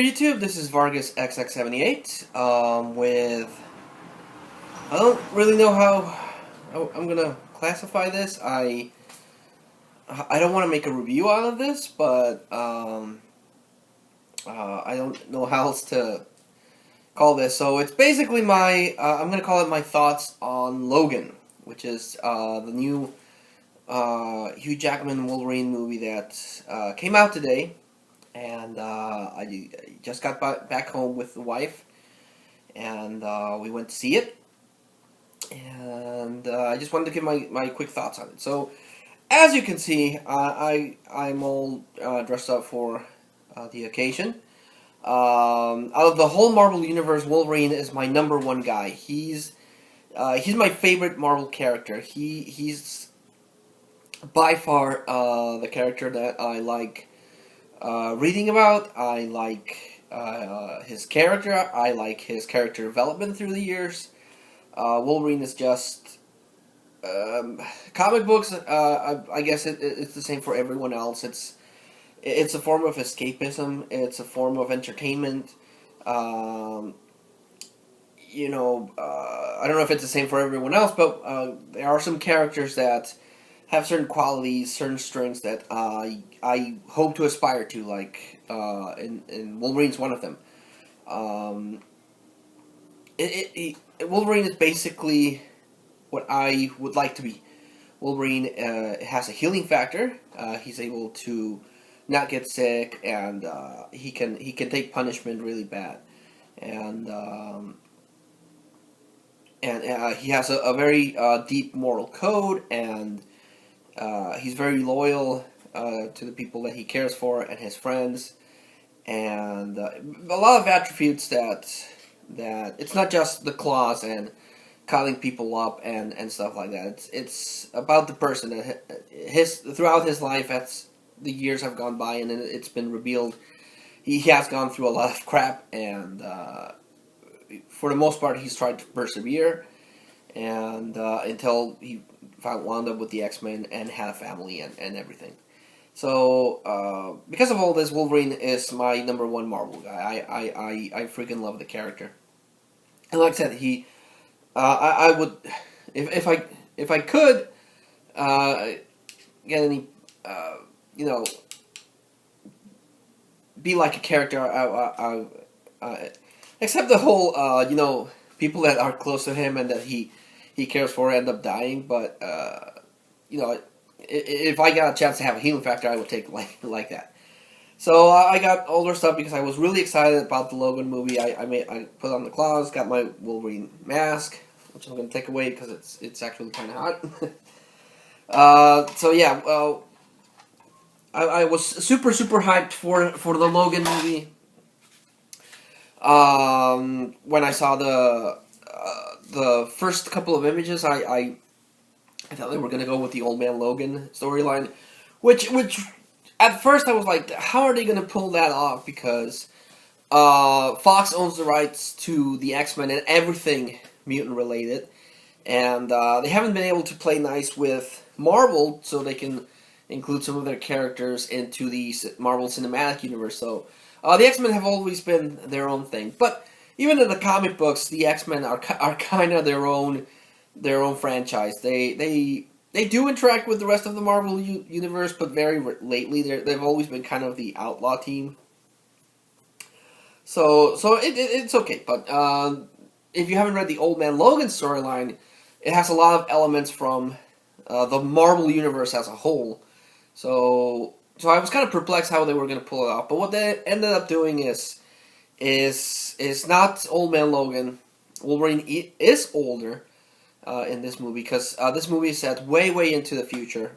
there, YouTube. This is Vargas XX78. I don't really know how I'm gonna classify this. I don't want to make a review out of this, but I don't know how else to call this. So it's basically my I'm gonna call it my thoughts on Logan, which is the new Hugh Jackman Wolverine movie that came out today. And I just got back home with the wife, and we went to see it. And I just wanted to give my quick thoughts on it. So, as you can see, I'm all dressed up for the occasion. Out of the whole Marvel universe, Wolverine is my number one guy. He's my favorite Marvel character. He's by far the character that I like reading about. I like his character. I like his character development through the years. Wolverine is just comic books. I guess it's the same for everyone else. It's a form of escapism. It's a form of entertainment. I don't know if it's the same for everyone else, but there are some characters that have certain qualities, certain strengths that I hope to aspire to, like, and Wolverine's one of them. Wolverine is basically what I would like to be. Wolverine has a healing factor. He's able to not get sick, and he can take punishment really bad, and he has a very deep moral code, and he's very loyal to the people that he cares for and his friends, and a lot of attributes that it's not just the claws and cutting people up and stuff like that. It's about the person that throughout his life, as the years have gone by and it's been revealed, he has gone through a lot of crap, and for the most part he's tried to persevere, and until he wound up with the X-Men and had a family and everything. So, because of all this, Wolverine is my number one Marvel guy. I freaking love the character. And like I said, I would, if I could, get any, be like a character, except the whole, people that are close to him and that he cares for end up dying, but if I got a chance to have a healing factor, I would take like that. So I got older stuff because I was really excited about the Logan movie. I put on the claws, got my Wolverine mask, which I'm gonna take away because it's actually kind of hot. So yeah, I was super hyped for the Logan movie. When I saw the first couple of images, I thought they were going to go with the old Man Logan storyline, which at first I was like, how are they going to pull that off? Because Fox owns the rights to the X-Men and everything mutant related, and they haven't been able to play nice with Marvel, so they can include some of their characters into the Marvel Cinematic Universe. So the X-Men have always been their own thing, but even in the comic books, the X-Men are kind of their own franchise. They do interact with the rest of the Marvel universe, but very lately they've always been kind of the outlaw team. So it's okay. But if you haven't read the Old Man Logan storyline, it has a lot of elements from the Marvel universe as a whole. So I was kind of perplexed how they were going to pull it off. But what they ended up doing is not Old Man Logan. Wolverine is older in this movie, because this movie is set way into the future.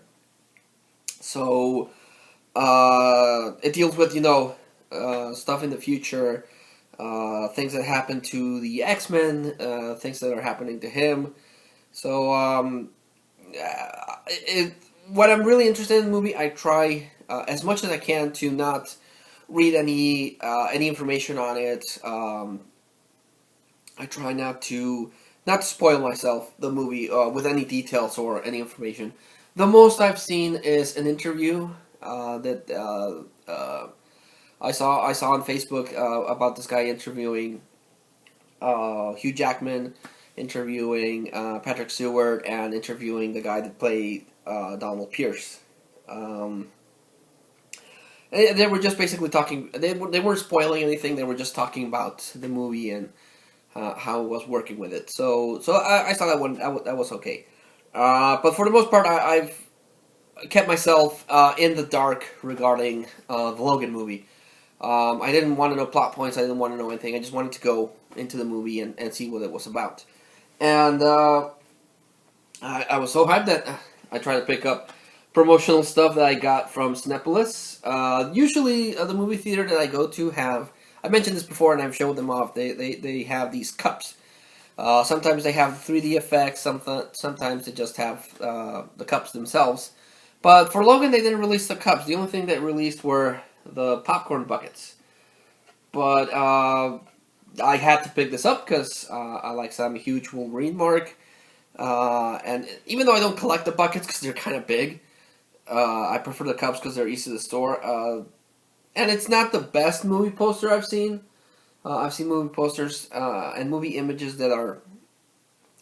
So it deals with stuff in the future, things that happen to the X-Men, things that are happening to him. So what I'm really interested in the movie, I try as much as I can to not read any information on it. I try not to spoil myself the movie with any details or any information. The most I've seen is an interview that I saw on Facebook about this guy interviewing Hugh Jackman, interviewing Patrick Stewart, and interviewing the guy that played Donald Pierce. Um, they were just basically talking. They weren't spoiling anything. They were just talking about the movie and how it was working with it. So I saw that one. That was okay. But for the most part, I've kept myself in the dark regarding the Logan movie. I didn't want to know plot points. I didn't want to know anything. I just wanted to go into the movie and see what it was about. And I was so hyped that I tried to pick up promotional stuff that I got from Cinepolis. Usually, the movie theater that I go to have. I mentioned this before, and I've showed them off. They have these cups. Sometimes they have 3D effects. Sometimes they just have the cups themselves. But for Logan, they didn't release the cups. The only thing that released were the popcorn buckets. But I had to pick this up because I'm a huge Wolverine mark. And even though I don't collect the buckets because they're kind of big, I prefer the cups because they're easy to store. And it's not the best movie poster I've seen. I've seen movie posters and movie images that are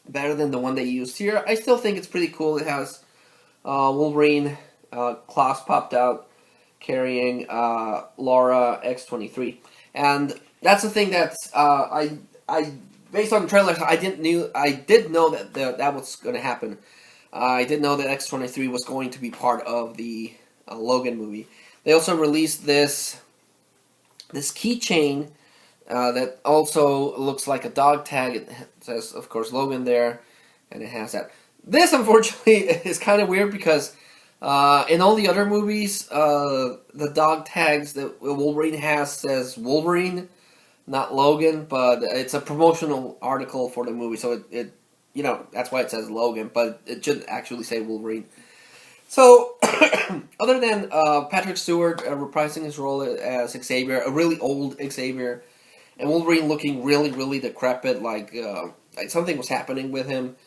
better than the one they used here. I still think it's pretty cool. It has Wolverine claws popped out carrying Laura X-23. And that's the thing that's I based on the trailers I did know that was going to happen. I did know that X-23 was going to be part of the Logan movie. They also released this keychain that also looks like a dog tag. It says, of course, Logan there, and it has that. This, unfortunately, is kind of weird because in all the other movies, the dog tags that Wolverine has says Wolverine, not Logan, but it's a promotional article for the movie, so it that's why it says Logan, but it should actually say Wolverine. So, other than Patrick Stewart reprising his role as Xavier, a really old Xavier, and Wolverine looking really, really decrepit, like something was happening with him,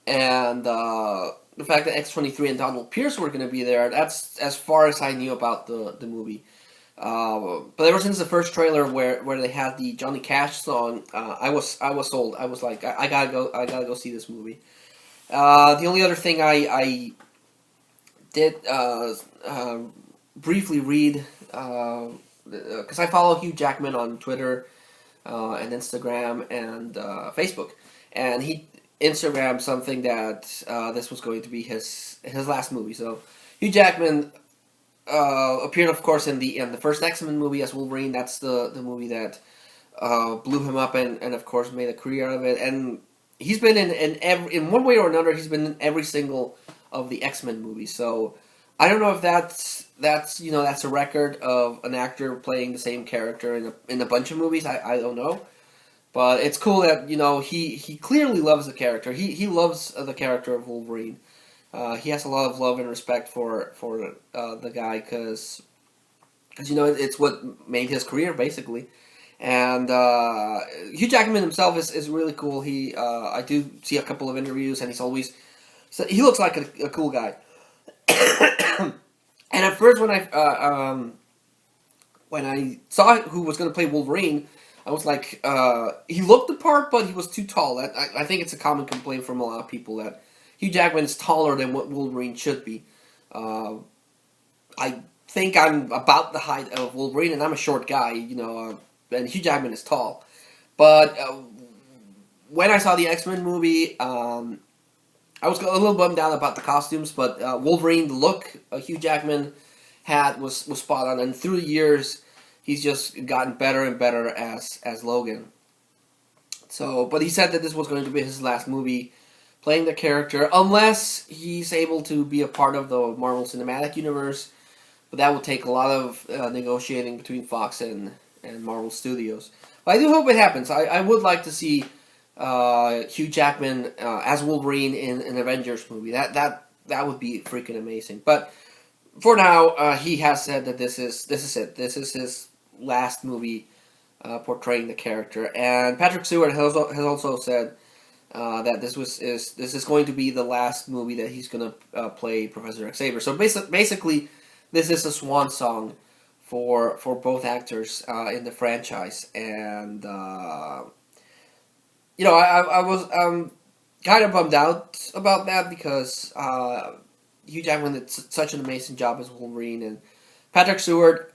and the fact that X-23 and Donald Pierce were going to be there, that's as far as I knew about the movie. But ever since the first trailer where they had the Johnny Cash song, I was sold. I was like, I gotta go see this movie. The only other thing I did briefly read, because I follow Hugh Jackman on Twitter and Instagram and Facebook, and he Instagrammed something that this was going to be his last movie. So Hugh Jackman appeared, of course, in the first X-Men movie as Wolverine. That's the movie that blew him up and of course made a career out of it. And he's been in one way or another. He's been in every single of the X-Men movies. So I don't know if that's a record of an actor playing the same character in a bunch of movies. I don't know, but it's cool that he clearly loves the character. He loves the character of Wolverine. He has a lot of love and respect for the guy because it's what made his career basically. And Hugh Jackman himself is really cool. I do see a couple of interviews, and he looks like a cool guy. And at first, when I saw who was going to play Wolverine, I was like, he looked the part, but he was too tall. I think it's a common complaint from a lot of people that Hugh Jackman is taller than what Wolverine should be. I think I'm about the height of Wolverine, and I'm a short guy, and Hugh Jackman is tall. But when I saw the X-Men movie, I was a little bummed out about the costumes, but Wolverine, the look Hugh Jackman had was spot on, and through the years, he's just gotten better and better as Logan. So, but he said that this was going to be his last movie playing the character, unless he's able to be a part of the Marvel Cinematic Universe. But that would take a lot of negotiating between Fox and Marvel Studios. But I do hope it happens. I would like to see Hugh Jackman as Wolverine in an Avengers movie. That would be freaking amazing. But for now, he has said that this is it. This is his last movie portraying the character. And Patrick Stewart has also said that this is going to be the last movie that he's going to play Professor Xavier. So basically, this is a swan song for both actors in the franchise, and I was kind of bummed out about that because Hugh Jackman did such an amazing job as Wolverine, and Patrick Stewart.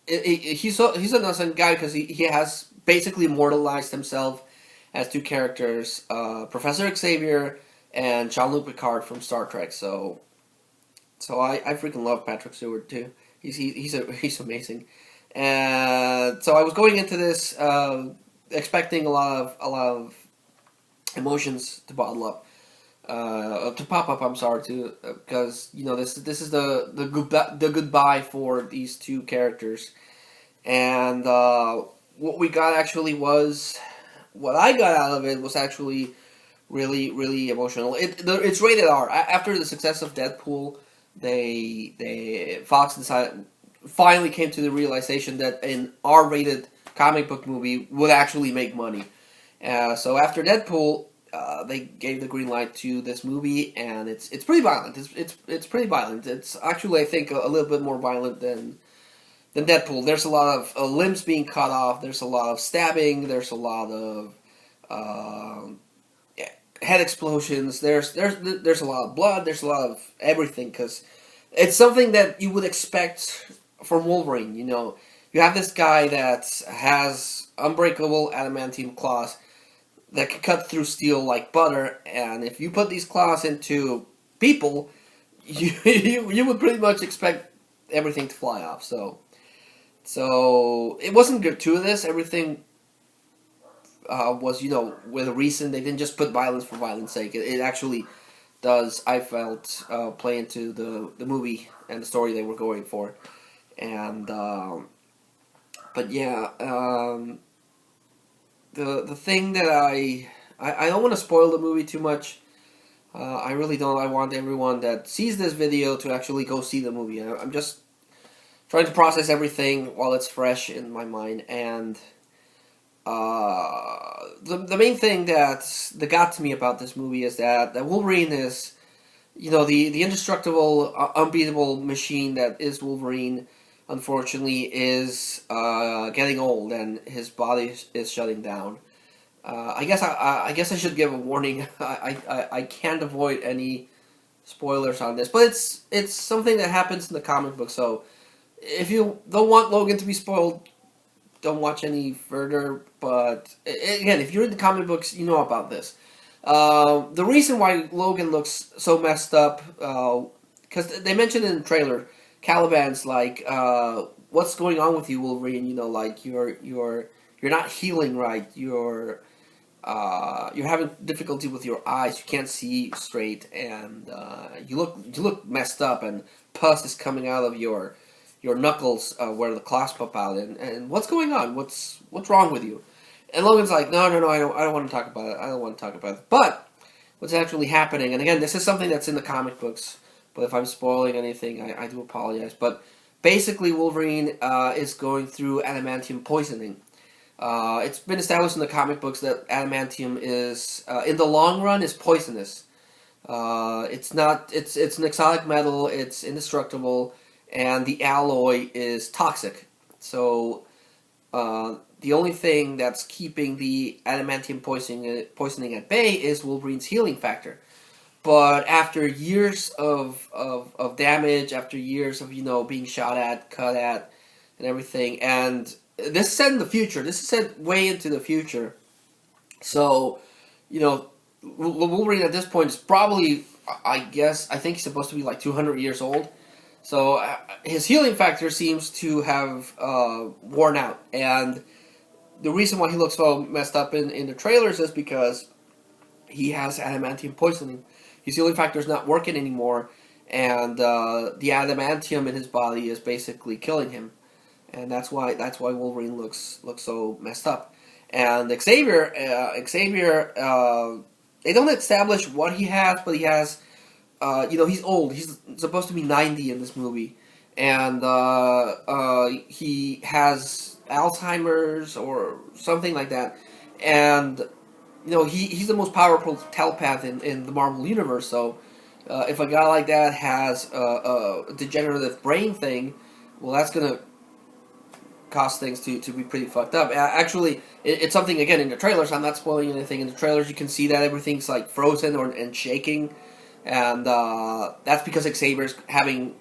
He's an awesome guy because he has basically immortalized himself as two characters, Professor Xavier and Jean-Luc Picard from Star Trek. So I freaking love Patrick Stewart too. He's amazing, and so I was going into this expecting a lot of emotions to bottle up, to pop up. I'm sorry, to because this is the goodbye for these two characters, and what we got actually was what I got out of it was actually really really emotional. It's rated R. After the success of Deadpool, Fox decided finally came to the realization that an R-rated comic book movie would actually make money. So after Deadpool, they gave the green light to this movie, and it's pretty violent. It's pretty violent. It's actually, I think, a little bit more violent than Deadpool. There's a lot of limbs being cut off. There's a lot of stabbing. There's a lot of head explosions. There's a lot of blood. There's a lot of everything because it's something that you would expect from Wolverine. You have this guy that has unbreakable adamantium claws that can cut through steel like butter, and if you put these claws into people, you would pretty much expect everything to fly off. So it wasn't gratuitous. Everything was with a reason. They didn't just put violence for violence sake. It actually does, I felt, play into the movie and the story they were going for, and but yeah. The thing that I don't want to spoil the movie too much. I really don't. I want everyone that sees this video to actually go see the movie. I'm just trying to process everything while it's fresh in my mind. And the main thing that got to me about this movie is that Wolverine is, the indestructible, unbeatable machine that is Wolverine. Unfortunately, is getting old and his body is shutting down. I guess I should give a warning. I can't avoid any spoilers on this, but it's something that happens in the comic book. So if you don't want Logan to be spoiled, don't watch any further. But again, if you read the comic books, you know about this. The reason why Logan looks so messed up, because they mentioned in the trailer. Caliban's like, what's going on with you, Wolverine? Like you're not healing right. You're having difficulty with your eyes. You can't see straight, and you look messed up. And pus is coming out of your knuckles where the claws pop out. And what's going on? What's wrong with you? And Logan's like, no, I don't want to talk about it. I don't want to talk about it. But what's actually happening? And again, this is something that's in the comic books. But if I'm spoiling anything, I do apologize. But basically, Wolverine is going through adamantium poisoning. It's been established in the comic books that adamantium is, in the long run, is poisonous. It's not. It's an exotic metal. It's indestructible, and the alloy is toxic. So the only thing that's keeping the adamantium poisoning at bay is Wolverine's healing factor. But after years of damage, after years of being shot at, cut at, and everything, and this is set in the future. This is set way into the future. So, Wolverine at this point is probably, I think he's supposed to be like 200 years old. So his healing factor seems to have worn out, and the reason why he looks so messed up in the trailers is because he has adamantium poisoning. His healing factor is not working anymore, and the adamantium in his body is basically killing him, and that's why Wolverine looks so messed up. And Xavier, they don't establish what he has, but he has, he's old. He's supposed to be 90 in this movie, and he has Alzheimer's or something like that, and he's the most powerful telepath in the Marvel Universe, so if a guy like that has a degenerative brain thing, well, that's gonna cause things to be pretty fucked up. Actually, it's something again in the trailers. I'm not spoiling anything in the trailers. You can see that everything's like frozen and shaking, and that's because Xavier's having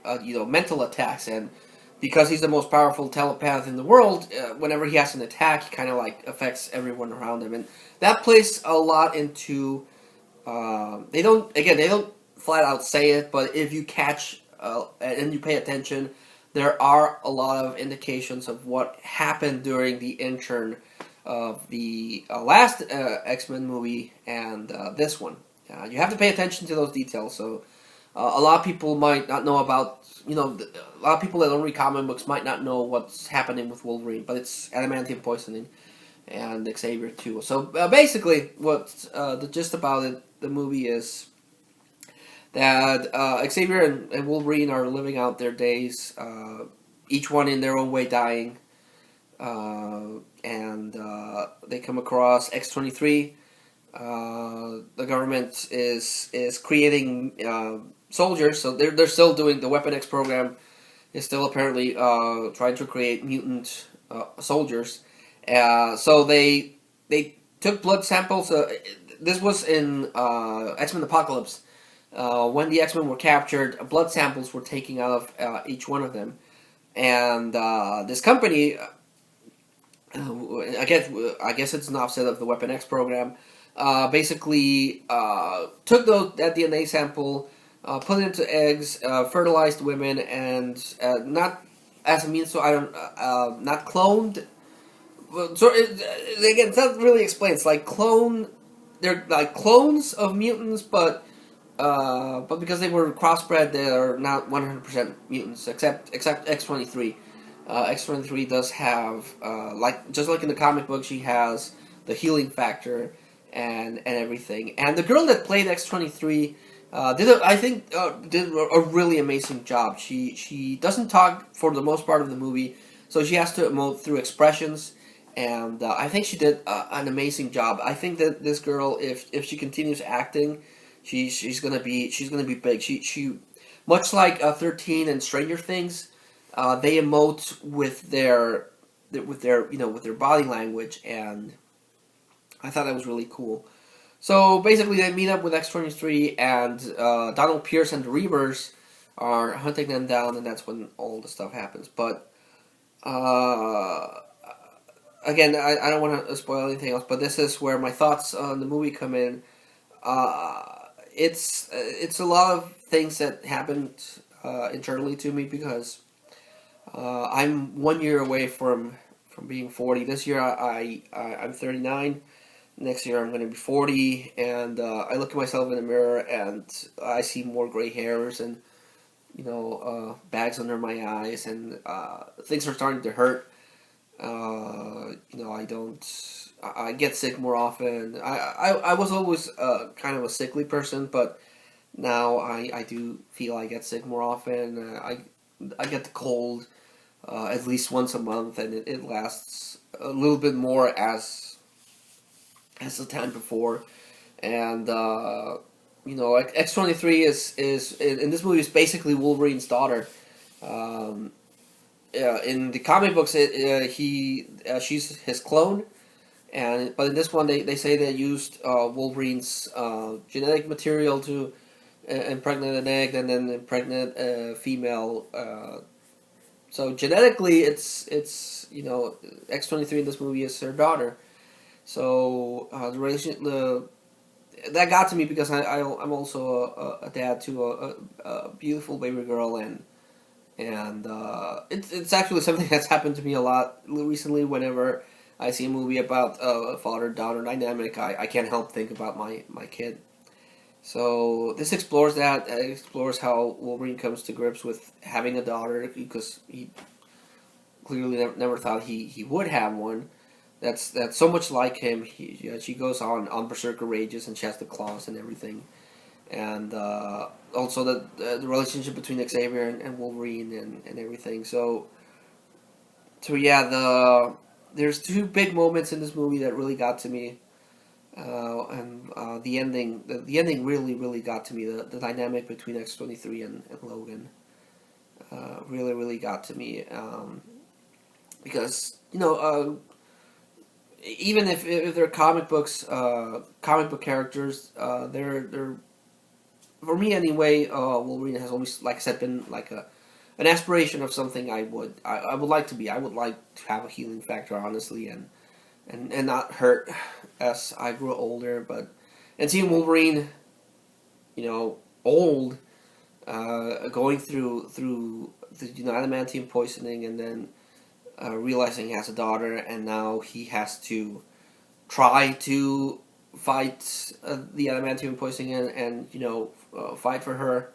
mental attacks, and because he's the most powerful telepath in the world. Whenever he has an attack, he kind of like affects everyone around him, and that plays a lot into. They don't flat out say it, but if you catch and you pay attention, there are a lot of indications of what happened during the intern of the last X-Men movie and this one. You have to pay attention to those details. So a lot of people might not know about, a lot of people that don't read comic books might not know what's happening with Wolverine, but it's adamantium poisoning and Xavier too. So basically, what the gist about it, the movie is that Xavier and Wolverine are living out their days, each one in their own way dying, and they come across X-23. The government is creating soldiers, so they're still doing the Weapon X program. Is still apparently trying to create mutant soldiers. So they took blood samples. This was in X-Men Apocalypse. When the X-Men were captured, blood samples were taken out of each one of them. And this company, I guess it's an offset of the Weapon X program, basically took that DNA sample, put it into eggs, fertilized women, and not as a means, so I don't, not cloned. So again, it's not really explained. It's like they're like clones of mutants, but because they were crossbred, they are not 100% mutants, except X-23. X-23 does have, just like in the comic book, she has the healing factor and everything. And the girl that played X-23 did a really amazing job. She doesn't talk for the most part of the movie, so she has to emote through expressions. And I think she did an amazing job. I think that this girl, if she continues acting, she's gonna be big. She much like 13 and Stranger Things, they emote with their body language, and I thought that was really cool. So basically, they meet up with X-23, and Donald Pierce and the Reavers are hunting them down, and that's when all the stuff happens. But again, I don't want to spoil anything else, but this is where my thoughts on the movie come in. It's a lot of things that happened internally to me because I'm 1 year away from being 40. This year I'm 39. Next year I'm going to be 40, and I look at myself in the mirror and I see more gray hairs and bags under my eyes, and things are starting to hurt. I get sick more often. I was always kind of a sickly person, but now I do feel I get sick more often. I get the cold at least once a month, and it lasts a little bit more as the time before. And X-23 is in this movie is basically Wolverine's daughter. In the comic books, she's his clone, but in this one they say they used Wolverine's genetic material to impregnate an egg and then impregnate a female. So genetically, it's X-23 in this movie is her daughter. So the relation that got to me because I'm also a dad to a beautiful baby girl, and it's actually something that's happened to me a lot recently. Whenever I see a movie about a father-daughter dynamic, I can't help think about my kid. So this explores that. It explores how Wolverine comes to grips with having a daughter because he clearly never thought he would have one. That's so much like him. She goes on berserker rages, and she has the claws and everything, and also the relationship between Xavier and Wolverine and everything. So yeah, there's two big moments in this movie that really got to me, and the ending really got to me. The dynamic between X-23 and Logan. really really got to me, because even if they're comic book characters, they're for me anyway. Wolverine has always, like I said, been like an aspiration of something I would like to be. I would like to have a healing factor, honestly, and not hurt as I grew older. But and seeing Wolverine, old, going through the adamantium poisoning, and then realizing he has a daughter, and now he has to try to fight the adamantium poisoning, and fight for her.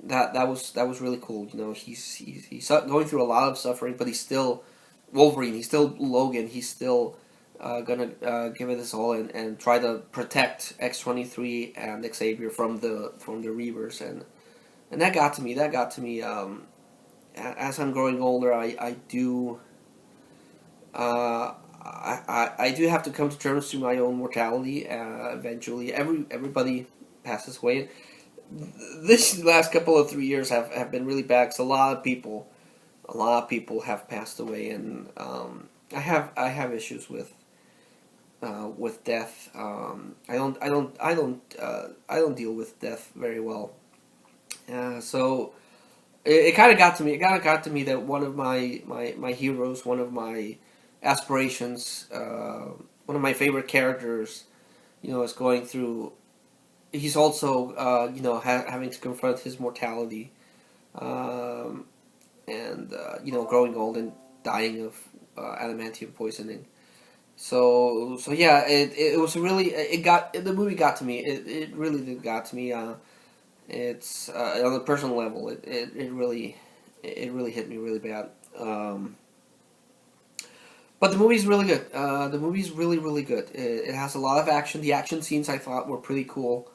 That was really cool. He's going through a lot of suffering, but he's still Wolverine. He's still Logan. He's still gonna give it his all, and try to protect X-23 and Xavier from the Reavers, and that got to me. That got to me. As I'm growing older, I do. I do have to come to terms to my own mortality. Eventually, everybody passes away. This last couple of 3 years have been really bad. 'Cause a lot of people have passed away, and I have issues with death. I don't deal with death very well. So it kind of got to me. It kind of got to me that one of my heroes, one of my aspirations, one of my favorite characters, is going through. He's also, having to confront his mortality, and growing old and dying of adamantium poisoning. So yeah, it was really the movie got to me. It really did got to me. It's on a personal level. It really hit me really bad. But the movie's really good. The movie's really really good. It has a lot of action. The action scenes I thought were pretty cool.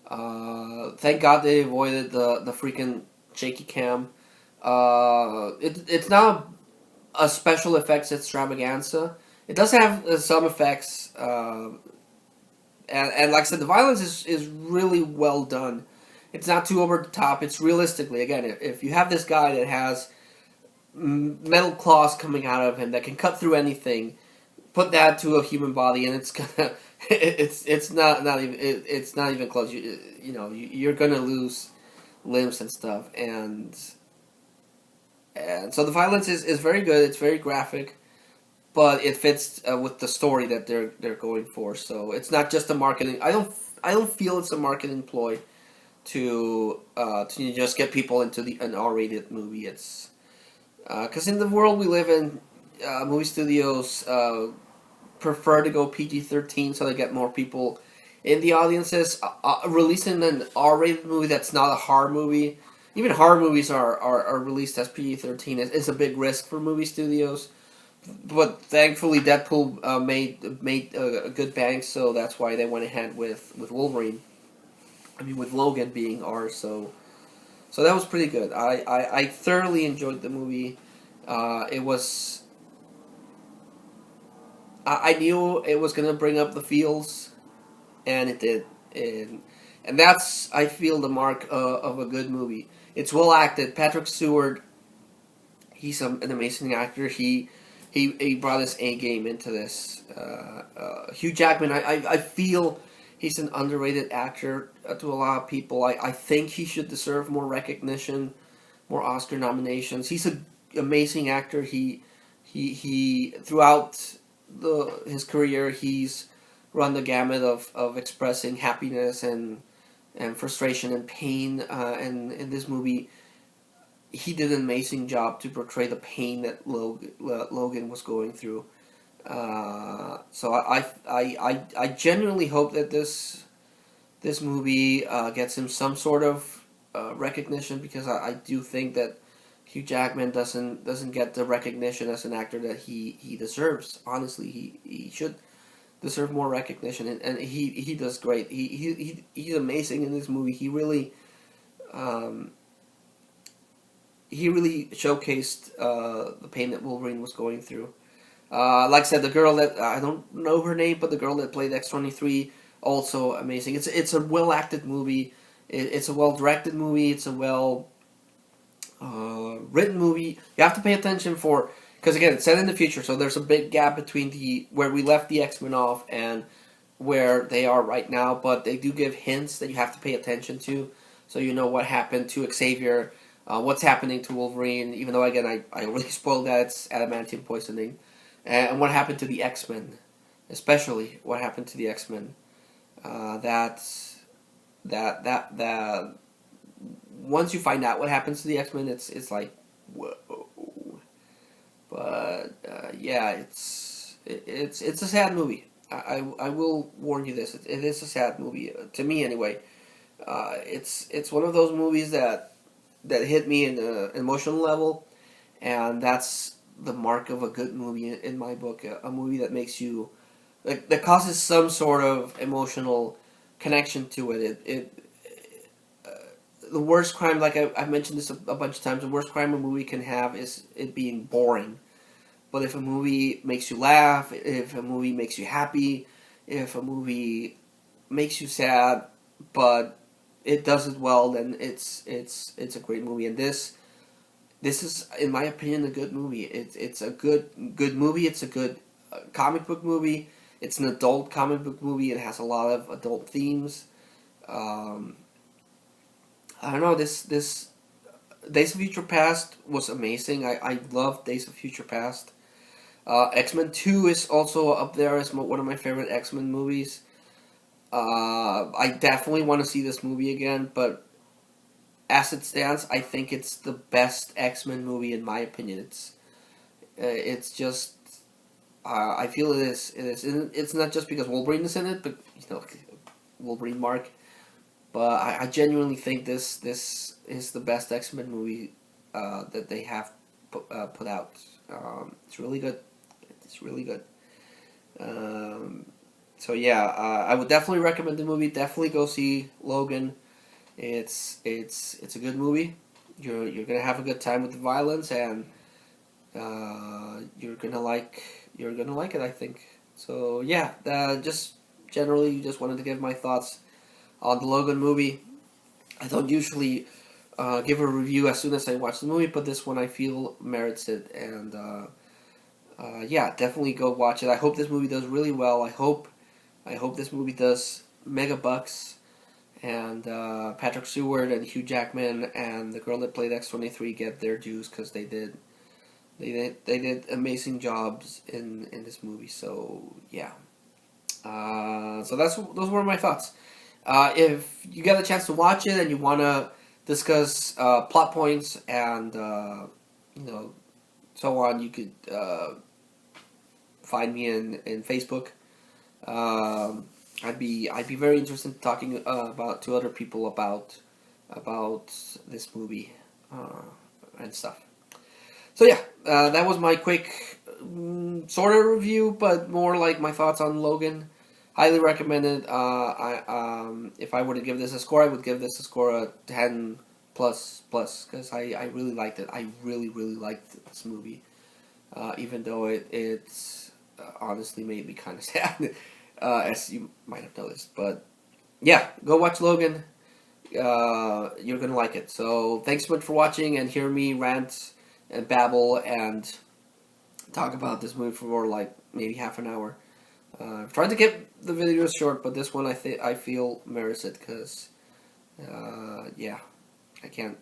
Thank God they avoided the freaking shaky cam. It's not a special effects extravaganza. It does have some effects, and like I said, the violence is really well done. It's not too over the top. It's realistically, again, if you have this guy that has metal claws coming out of him that can cut through anything, put that to a human body, and it's gonna it's not even close. You're gonna lose limbs and stuff, and so the violence is very good. It's very graphic, but it fits with the story that they're going for. So it's not just a marketing. I don't feel it's a marketing ploy to just get people into an R-rated movie. It's because in the world we live in, movie studios prefer to go PG-13 so they get more people in the audiences. Releasing an R-rated movie that's not a horror movie, even horror movies are released as PG-13, is a big risk for movie studios. But thankfully, Deadpool made a good bank, so that's why they went ahead with Wolverine. I mean, with Logan being R, so that was pretty good. I thoroughly enjoyed the movie. It was. I knew it was gonna bring up the feels, and it did, and that's, I feel, the mark of a good movie. It's well acted. Patrick Stewart, he's an amazing actor. He brought his A game into this. Hugh Jackman, I feel he's an underrated actor to a lot of people. I think he should deserve more recognition, more Oscar nominations. He's an amazing actor. He throughout his career, he's run the gamut of expressing happiness and frustration and pain. And in this movie, he did an amazing job to portray the pain that Logan was going through. So I genuinely hope that this movie gets him some sort of recognition, because I do think that Hugh Jackman doesn't get the recognition as an actor that he deserves. Honestly, he should deserve more recognition, and he does great. He's amazing in this movie. He really showcased the pain that Wolverine was going through. Like I said, the girl that I don't know her name, but the girl that played X-23, also amazing. It's a well acted movie. It's a well directed movie. It's a well written movie. You have to pay attention for, because again, it's set in the future, so there's a big gap between the where we left the X-Men off and where they are right now. But they do give hints that you have to pay attention to, so you know what happened to Xavier, what's happening to Wolverine. Even though again, I really spoiled that it's adamantium poisoning, and what happened to the X-Men, especially what happened to the X-Men. That once you find out what happens to the X-Men, it's like whoa. But yeah, it's a sad movie. I will warn you this. It is a sad movie to me anyway. It's one of those movies that hit me in an emotional level, and that's the mark of a good movie in my book. A movie that makes you that causes some sort of emotional connection to it. The worst crime, like I've mentioned this a bunch of times, the worst crime a movie can have is it being boring. But if a movie makes you laugh, if a movie makes you happy, if a movie makes you sad, but it does it well, then it's a great movie. And this is, in my opinion, a good movie. It's a good movie. It's a good comic book movie. It's an adult comic book movie. It has a lot of adult themes. I don't know, this Days of Future Past was amazing. I love Days of Future Past. X-Men 2 is also up there as one of my favorite X-Men movies. I definitely want to see this movie again, but as it stands, I think it's the best X-Men movie in my opinion. It's just I feel it is. It's not just because Wolverine is in it, but Wolverine Mark. But I genuinely think this is the best X-Men movie that they have put out. It's really good. It's really good. So yeah, I would definitely recommend the movie. Definitely go see Logan. It's a good movie. You're gonna have a good time with the violence, and you're gonna like it. I think. So yeah, just generally, just wanted to give my thoughts on the Logan movie. I don't usually give a review as soon as I watch the movie, but this one I feel merits it, and yeah, definitely go watch it. I hope this movie does really well. I hope this movie does mega bucks, and Patrick Stewart and Hugh Jackman and the girl that played X-23 get their dues, because they did amazing jobs in this movie. So yeah, so those were my thoughts. If you get a chance to watch it and you want to discuss plot points and so on, you could find me in Facebook. I'd be very interested in talking to other people about this movie and stuff. So yeah, that was my quick sort of review, but more like my thoughts on Logan. Highly recommended. If I were to give this a score, I would give this a score of 10 plus, because I really liked it. I really liked this movie, even though it's honestly made me kind of sad, as you might have noticed. But yeah, go watch Logan. You're gonna like it. So thanks so much for watching and hear me rant and babble and talk about this movie for like maybe half an hour. I've tried to keep the videos short, but this one I feel merits it, because yeah, I can't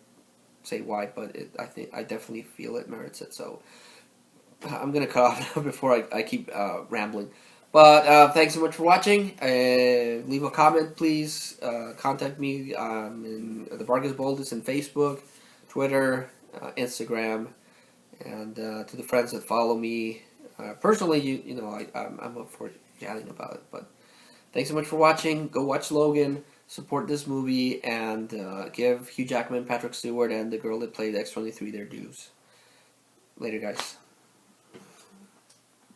say why, but I definitely feel it merits it. So I'm gonna cut off now before I keep rambling. But thanks so much for watching. Leave a comment, please. Contact me. In the Vargas Vault is in Facebook, Twitter, Instagram, and to the friends that follow me. Personally, I'm up for chatting about it. But thanks so much for watching. Go watch Logan. Support this movie, and give Hugh Jackman, Patrick Stewart, and the girl that played X-23 their dues. Later, guys.